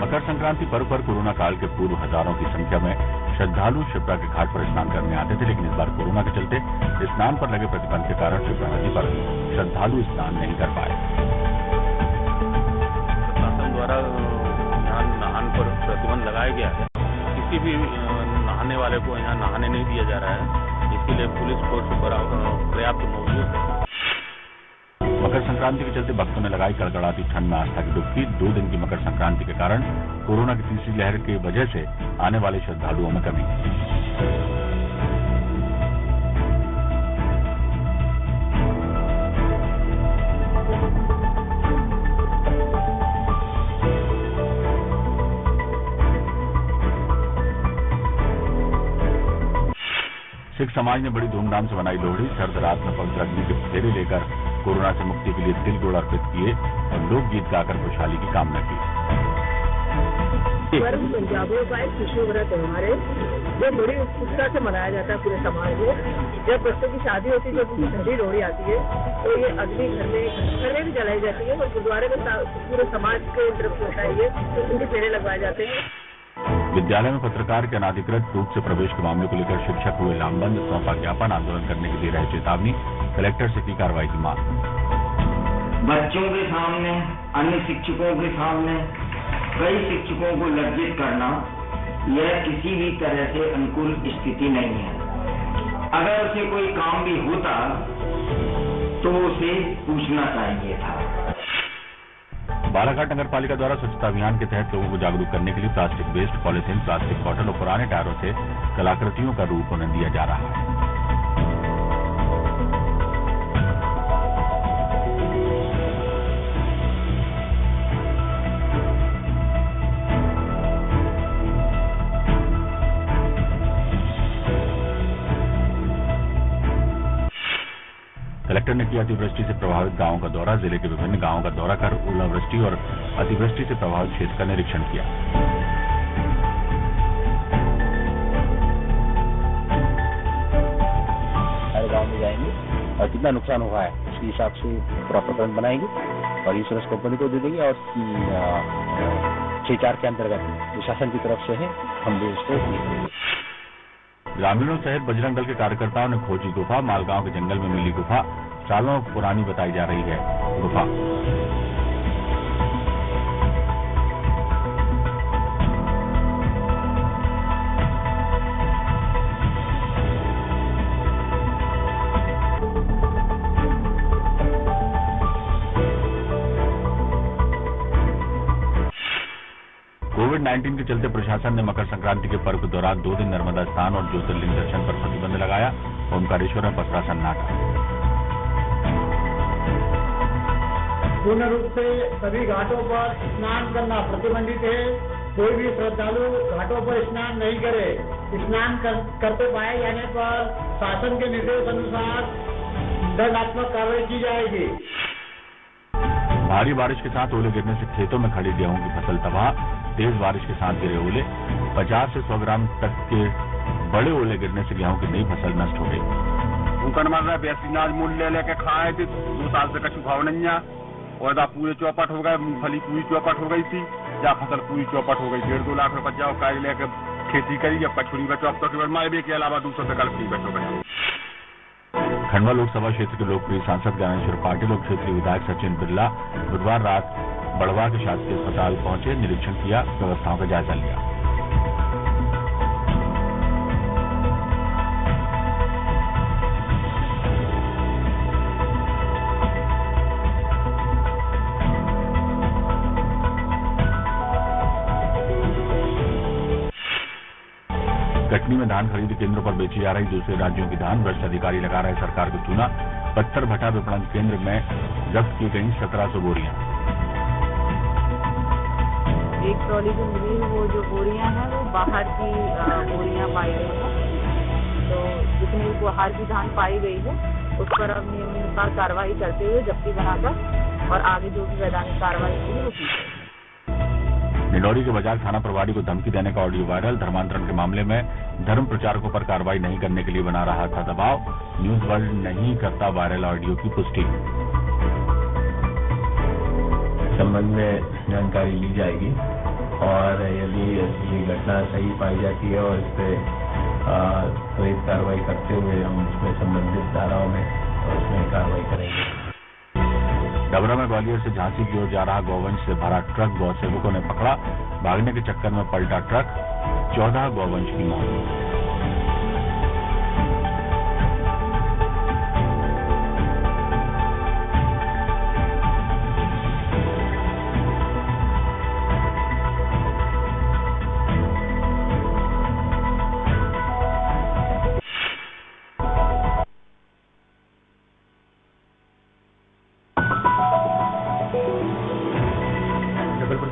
मकर संक्रांति पर्व पर कोरोना काल के पूर्व हजारों की संख्या में श्रद्धालु शिप्रा के घाट पर स्नान करने आते थे, लेकिन इस बार कोरोना के चलते स्नान पर लगे प्रतिबंध के कारण शिप्रा नदी पर श्रद्धालु स्नान नहीं कर पाए। प्रशासन द्वारा यहाँ नहाने पर प्रतिबंध लगाया गया है। किसी भी नहाने वाले को यहाँ नहाने नहीं दिया जा रहा है, इसके लिए पुलिस फोर्स पर्याप्त मौजूद है। मकर संक्रांति के चलते भक्तों ने लगाई कड़कड़ाती ठंड में आस्था की डुबकी। 2 दिन की मकर संक्रांति के कारण कोरोना की तीसरी लहर की वजह से आने वाले श्रद्धालुओं में कमी। सिख समाज ने बड़ी धूमधाम से मनाई लोहड़ी। सर्द रात में पवित्र अग्नि के फेरे लेकर कोरोना से मुक्ति के लिए तिल गुड़ अर्पित किए और लोकगीत गाकर खुशहाली की कामना की। पर्व पंजाबियों का एक खुशियों भरा त्योहार है जो बड़ी उत्सुकता से मनाया जाता है पूरे समाज में। जब बच्चों की शादी होती है, जब उनकी पहली लोहड़ी आती है तो ये अग्नि घर में भी जलाई जाती है और गुरुद्वारे में पूरे समाज के तरफ होता है ये, तो उनके फेरे लगवाए जाते हैं। विद्यालय में पत्रकार के अनाधिकृत रूप से प्रवेश के मामले को लेकर शिक्षक हुए लामबंद, सौंपा ज्ञापन, आंदोलन करने की दे रहे चेतावनी, कलेक्टर से की कार्रवाई की मांग। बच्चों के सामने, अन्य शिक्षकों के सामने कई शिक्षकों को लज्जित करना यह किसी भी तरह से अनुकूल स्थिति नहीं है। अगर उसे कोई काम भी होता तो उसे पूछना चाहिए था। बालाघाट नगर पालिका द्वारा स्वच्छता अभियान के तहत लोगों को जागरूक करने के लिए plastic waste, polythene, plastic bottle और पुराने टायरों से कलाकृतियों का रूप उन्हें दिया जा रहा है। कलेक्टर ने किया अतिवृष्टि से प्रभावित गांवों का दौरा। जिले के विभिन्न गांवों का दौरा कर ओलावृष्टि और अतिवृष्टि से प्रभावित क्षेत्र का निरीक्षण किया। हर गांव में जाएंगे और कितना नुकसान हुआ है उसके हिसाब से पूरा प्रकरण बनाएंगे और इंश्योरेंस कंपनी को दे देंगे और 6-4 के अंतर्गत प्रशासन की तरफ से है, हम भी उसको देंगे। ग्रामीणों सहित बजरंग दल के कार्यकर्ताओं ने खोजी गुफा। मालगांव के जंगल में मिली गुफा, सालों पुरानी बताई जा रही है गुफा। कोविड-19 के चलते प्रशासन ने मकर संक्रांति के पर्व के दौरान 2 दिन नर्मदा स्नान और ज्योतिर्लिंग दर्शन पर प्रतिबंध लगाया। ओमकारेश्वर में पसरा सन्नाटा। पूर्ण रूप से सभी घाटों पर स्नान करना प्रतिबंधित है। कोई भी श्रद्धालु घाटों पर स्नान नहीं करे। स्नान करते पाए जाने पर शासन के निर्देश अनुसार दंडात्मक कार्रवाई की जाएगी। भारी बारिश के साथ ओले गिरने से खेतों में खड़ी गेहूं की फसल तबाह। तेज बारिश के साथ गिरे ओले। 50 से 100 ग्राम तक के बड़े ओले गिरने से गेहूं की नई फसल नष्ट हो गई। उनका मार बेसी नाज मूल्य लेके खाए थे, 2 साल से कछु भाव नहीं है और पूरे चौपट हो गए। मूंगफली पूरी चौपट हो गई थी, या फसल पूरी चौपट हो गई। 1.5-2 लाख रुपए जाओ काय लेके खेती करी, जब कछुरी बचो अब तो केवल मायबे के अलावा दूसरों से कल नहीं बचो गया। खंडवा लोकसभा क्षेत्र के लोकप्रिय सांसद ज्ञानेश्वर पाटिल और क्षेत्रीय विधायक सचिन बिरला बुधवार रात बड़वा के शासकीय अस्पताल पहुंचे, निरीक्षण किया, व्यवस्थाओं का जायजा लिया। कटनी में धान खरीद केंद्रों पर बेची जा रही दूसरे राज्यों की धान। भ्रष्ट अधिकारी लगा रहे सरकार को चूना। पत्थर भट्टा विपणन केंद्र में जब्त की गई 1700 बोरियां। एक ट्रॉली जो मिली वो जो बोरियां हैं वो बाहर की बोरियां पाई गई हैं। तो जितनी बाहर की धान पाई गई है उस पर अब नियमानुसार कार्रवाई करते हुए जब्ती बनाकर और आगे जो भी वैधानिक कार्रवाई की वो की। निडौरी के बाजार थाना प्रभारी को धमकी देने का ऑडियो वायरल। धर्मांतरण के मामले में धर्म प्रचारकों पर कार्रवाई नहीं करने के लिए बना रहा था दबाव। न्यूज वर्ल्ड नहीं करता वायरल ऑडियो की पुष्टि। संबंध में जानकारी ली जाएगी और यदि ये घटना सही पाई जाती है और इस पर त्वरित कार्रवाई करते हुए हम उसमें संबंधित धाराओं में उसमें कार्रवाई करेंगे। डबरा में ग्वालियर से झांसी की ओर जा रहा गौवंश से भरा ट्रक गौसेवकों ने पकड़ा, भागने के चक्कर में पलटा ट्रक, 14 गौवंश की मौत।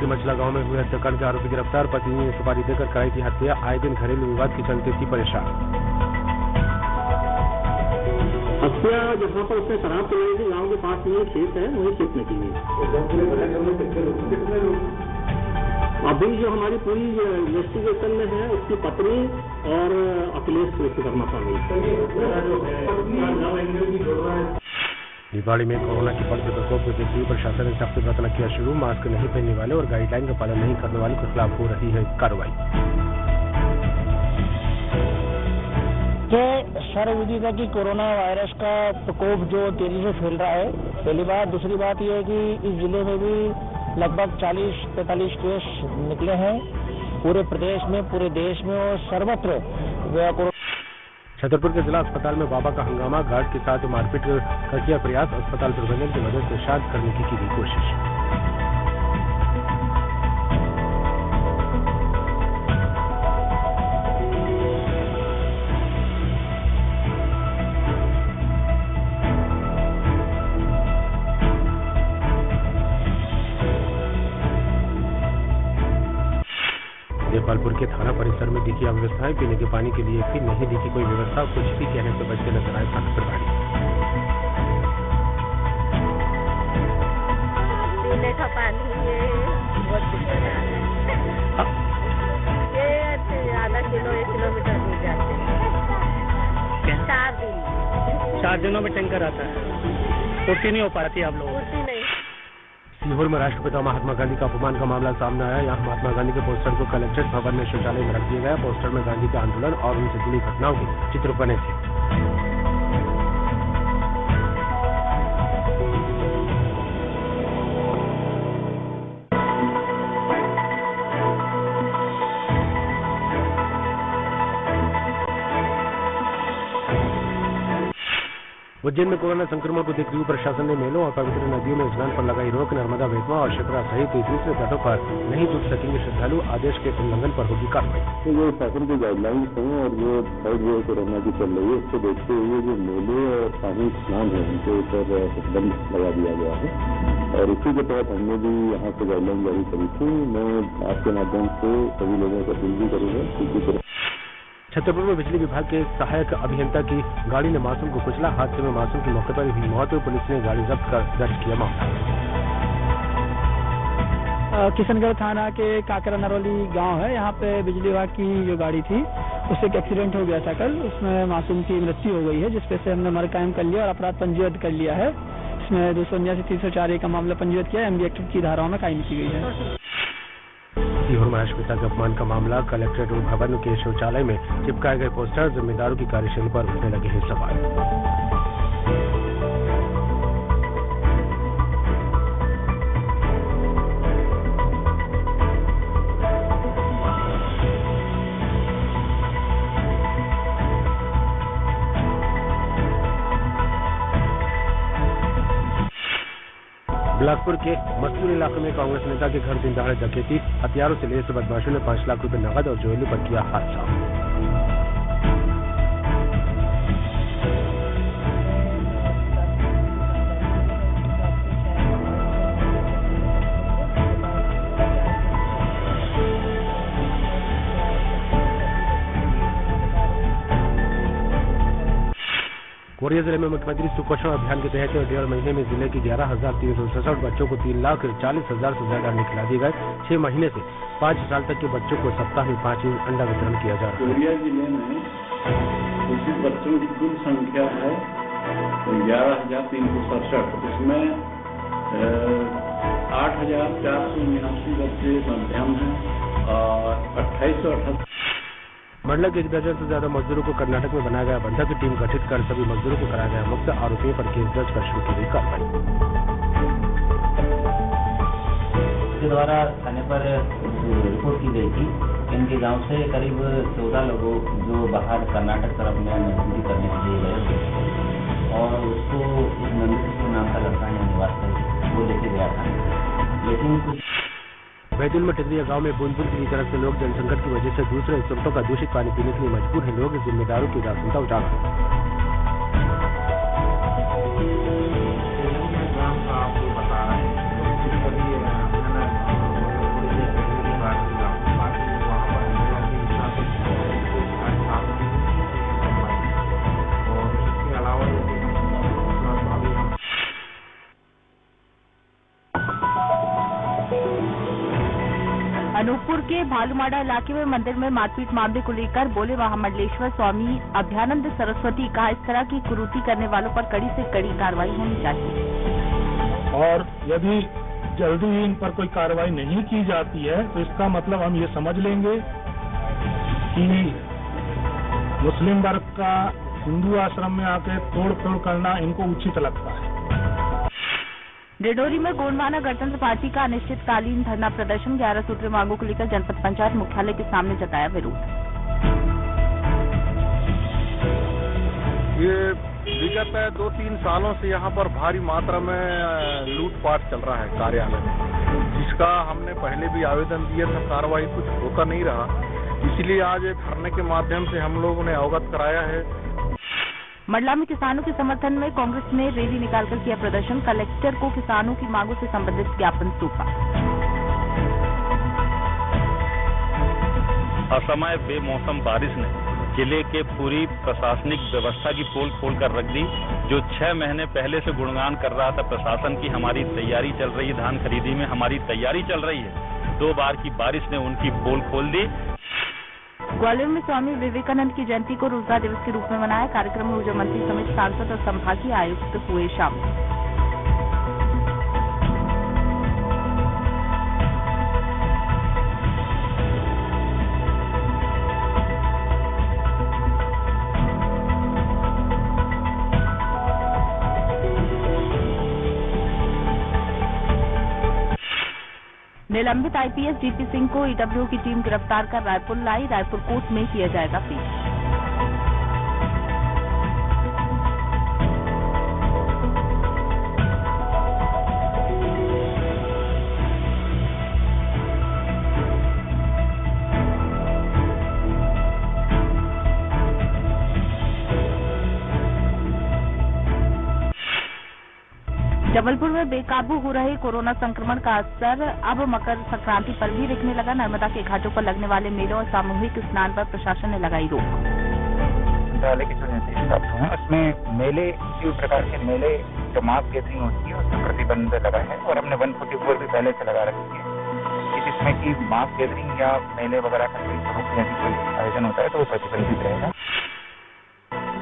मछला गांव में हुए हत्याकांड के आरोपी गिरफ्तार, पत्नी ने सुपारी देकर कराई थी हत्या, आए दिन घरेलू विवाद के चलते थी परेशान। हत्या जहाँ पर उसने शराब पिलाई थी, गांव के पास में खेत है, वही खेत में की गई। अभी जो हमारी पूरी इन्वेस्टिगेशन में है उसकी पत्नी और अखिलेश विश्वकर्मा स्वामी। निवाड़ी में कोरोना के बढ़ते प्रकोप को देखते हुए प्रशासन ने सख्त बरतना किया शुरू, मास्क नहीं पहनने वाले और गाइडलाइन का पालन नहीं करने वाले के खिलाफ हो रही है कार्रवाई। सर्वविदित है कि कोरोना वायरस का प्रकोप जो तेजी से फैल रहा है, पहली बात। दूसरी बात यह है कि इस जिले में भी लगभग 40-45 केस निकले हैं पूरे प्रदेश में, पूरे देश में और सर्वत्र। छतरपुर के जिला अस्पताल में बाबा का हंगामा, गार्ड के साथ मारपीट का किया प्रयास, अस्पताल प्रबंधन की मदद से शांत करने की गई कोशिश। देपालपुर के थाना परिसर में दिखी अव्यवस्थाएं, पीने के पानी के लिए भी नहीं दिखी कोई व्यवस्था, कुछ भी कहने से बचते नजर आए थाना प्रभारी। पीने का पानी ये बहुत दिक्कत आ रहा है, ये आधा किलो 1 किलोमीटर दूर जाते हैं। 4 दिनों में टैंकर आता है, पूर्ति नहीं हो पाती आप लोगों पूर्ति नहीं। सीहोर में राष्ट्रपिता महात्मा गांधी का अपमान का मामला सामने आया। यहाँ महात्मा गांधी के पोस्टर को कलेक्ट्रेट भवन में शौचालय में रख दिया गया। पोस्टर में गांधी के आंदोलन और उनसे जुड़ी घटनाओं के चित्र बने थे। उज्जैन में कोरोना संक्रमण को देखते हुए प्रशासन ने मेलों और पवित्र नदियों में स्नान पर लगाई रोक। नर्मदा, बेतवा और शिप्रा सहित दूसरे तटों पर नहीं जुट सकेंगे श्रद्धालु, आदेश के उल्लंघन पर होगी कार्रवाई। तो ये शासन की गाइडलाइंस हैं और जो थर्ड वेव कोरोना की चल रही है, उसको देखते हुए जो मेले और सामूहिक स्नान है उनके ऊपर प्रतिबंध लगा दिया गया है और इसी के तहत हमने भी यहाँ से गाइडलाइन जारी करी थी। मैं आपके माध्यम से सभी लोगों को अपील भी करूँगा। छतरपुर में बिजली विभाग के सहायक अभियंता की गाड़ी ने मासूम को कुचला, हादसे में मासूम की मौके पर हुई मौत। पुलिस ने गाड़ी जब्त कर दर्ज किया मामला। किशनगढ़ थाना के काकरा नरौली गांव है, यहाँ पे बिजली विभाग की जो गाड़ी थी उससे एक एक्सीडेंट हो गया था कल, उसमें मासूम की मृत्यु हो गई है, जिसपे से हमने मर्ग कायम कर लिया और अपराध पंजीबद्ध कर लिया है। इसमें 279-304 का मामला पंजीबद्ध किया, एमबी एक्ट की धाराओं में कायम की गई है। सीहोर में राष्ट्रपिता के अपमान का मामला, कलेक्ट्रेट भवन के शौचालय में चिपकाए गए पोस्टर, जिम्मेदारों की कार्यशैली पर उठने लगे हैं सवाल। बिलासपुर के मस्तूर इलाके में कांग्रेस नेता के घर दिन दहाड़े डकैती, हथियारों से लैस बदमाशों ने 5 लाख रुपए नकद और ज्वेलरी पर किया हादसा। कोरिया जिले में मुख्यमंत्री सुपोषण अभियान के तहत 1.5 महीने में जिले के 11,367 बच्चों को 3,40,000 से ज्यादा अंडे खिला दिए गए। 6 महीने से 5 साल तक के बच्चों को सप्ताह में 5 अंडा वितरण किया जा रहा है। कोरिया जिले में कुछ बच्चों की कुल संख्या है 11,367, उसमें 8,479 बच्चे मध्यम हैं और 2878। मंडला के 1 दर्जन से ज्यादा मजदूरों को कर्नाटक में बनाया गया बंधक की टीम गठित कर सभी मजदूरों को कराया गया मुक्त। आरोपियों पर केस दर्ज कर शुरू की गई कार्रवाई। के द्वारा थाने पर रिपोर्ट की गई थी। इनके गांव से करीब 14 लोगों जो बाहर कर्नाटक तरफ में मजदूरी करने के लिए गए थे और उसको उस नंदकिशोर नाम का लड़का यहाँ निवास कर वो लेके गया था, लेकिन कुछ बैतूल में टिकरिया गांव में बूंद-बूंद की तरफ से लोग जल संकट की वजह से दूसरे स्रोतों का दूषित पानी पीने के लिए मजबूर हैं। लोग जिम्मेदारों की उदासीनता उठा रहे हैं। अनूपपुर के भालूमाड़ा इलाके में मंदिर में मारपीट मामले को लेकर बोले महामंडलेश्वर स्वामी अभ्यानंद सरस्वती। कहा, इस तरह की कुरीति करने वालों पर कड़ी से कड़ी कार्रवाई होनी चाहिए और यदि जल्दी ही इन पर कोई कार्रवाई नहीं की जाती है तो इसका मतलब हम ये समझ लेंगे कि मुस्लिम वर्ग का हिंदू आश्रम में आके तोड़ फोड़ करना इनको उचित लगता है। डिडौरी में गोंडवाना गणतंत्र पार्टी का अनिश्चितकालीन धरना प्रदर्शन 11 सूत्रीय मांगों को लेकर जनपद पंचायत मुख्यालय के सामने जताया विरोध। ये विगत 2-3 सालों से यहाँ पर भारी मात्रा में लूटपाट चल रहा है कार्यालय में, जिसका हमने पहले भी आवेदन दिया था, कार्रवाई कुछ होता नहीं रहा। इसलिए आज एक धरने के माध्यम से हम लोगों ने अवगत कराया है। मंडला में किसानों के समर्थन में कांग्रेस ने रैली निकालकर किया प्रदर्शन। कलेक्टर को किसानों की मांगों से संबंधित ज्ञापन सौंपा। असमय बेमौसम बारिश ने जिले के पूरी प्रशासनिक व्यवस्था की पोल खोल कर रख दी। जो 6 महीने पहले से गुणगान कर रहा था प्रशासन की, हमारी तैयारी चल रही है, धान खरीदी में हमारी तैयारी चल रही है, 2 बार की बारिश ने उनकी पोल खोल दी। ग्वालियर में स्वामी विवेकानंद की जयंती को रोजगार दिवस के रूप में मनाया। कार्यक्रम में ऊर्जा मंत्री समेत सांसद और संभागीय आयुक्त हुए शामिल। निलंबित आईपीएस जीपी सिंह को ईडब्ल्यू की टीम गिरफ्तार कर रायपुर लाई। रायपुर कोर्ट में किया जाएगा पेश। जबलपुर में बेकाबू हो रहे कोरोना संक्रमण का असर अब मकर संक्रांति पर भी दिखने लगा। नर्मदा के घाटों पर लगने वाले मेलों और सामूहिक स्नान पर प्रशासन ने लगाई रोक। मंत्रालय के जो निर्देश प्राप्त हुए उसमें मेले, किसी प्रकार के मेले जो मास गैदरिंग होती है उसमें प्रतिबंध लगा है और हमने 144 भी पहले से लगा रखी है। जिसमें कि मास गैदरिंग या मेले वगैरह का कोई स्वरूप यदि कोई आयोजन होता है तो वो प्रतिबंधित रहेगा।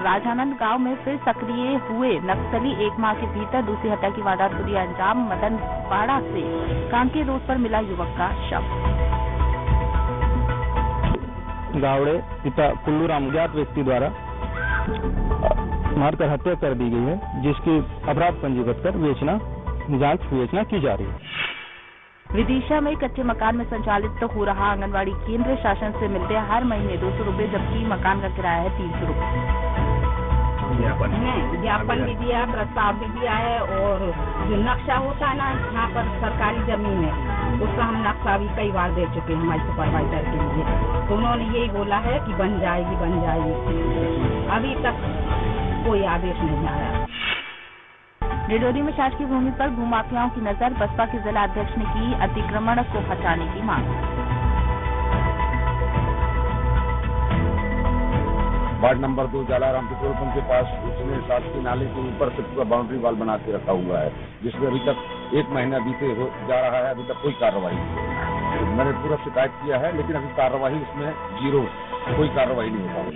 राजानंद गांव में फिर सक्रिय हुए नक्सली। 1 माह के भीतर दूसरी हत्या की वारदात को दिया अंजाम। मदन पाड़ा से कांके रोड पर मिला युवक का शव। गावड़े पिता कुल्लूराम ज्ञात व्यक्ति द्वारा मारकर हत्या कर दी गई है, जिसकी अपराध पंजीबद्ध कर जांच विवेचना की जा रही है। विदिशा में कच्चे मकान में संचालित हो रहा आंगनवाड़ी केंद्र शासन से मिलते हैं हर महीने 200 रुपए, जबकि मकान का किराया है 300 रुपए। ज्ञापन भी दिया, प्रस्ताव भी दिया है और जो नक्शा होता है ना यहाँ पर सरकारी जमीन है उसका हम नक्शा भी कई बार दे चुके हैं हमारे सुपरवाइजर के लिए, तो उन्होंने यही बोला है कि बन जाएगी। अभी तक कोई आदेश नहीं आया। डिडौरी में शासकीय भूमि पर भूमाफियाओं की नजर। बसपा के जिला अध्यक्ष ने की अतिक्रमण को हटाने की मांग। Ward number 2 Jalaram petrol pump के पास उसने शासकीय नाले के ऊपर से पूरा बाउंड्री वॉल बना के रखा हुआ है, जिसमें अभी तक 1 महीना बीते जा रहा है, अभी तक कोई कार्रवाई नहीं। मैंने पूरा शिकायत किया है लेकिन अभी कार्रवाई उसमें 0, कोई कार्रवाई नहीं हो पा रही।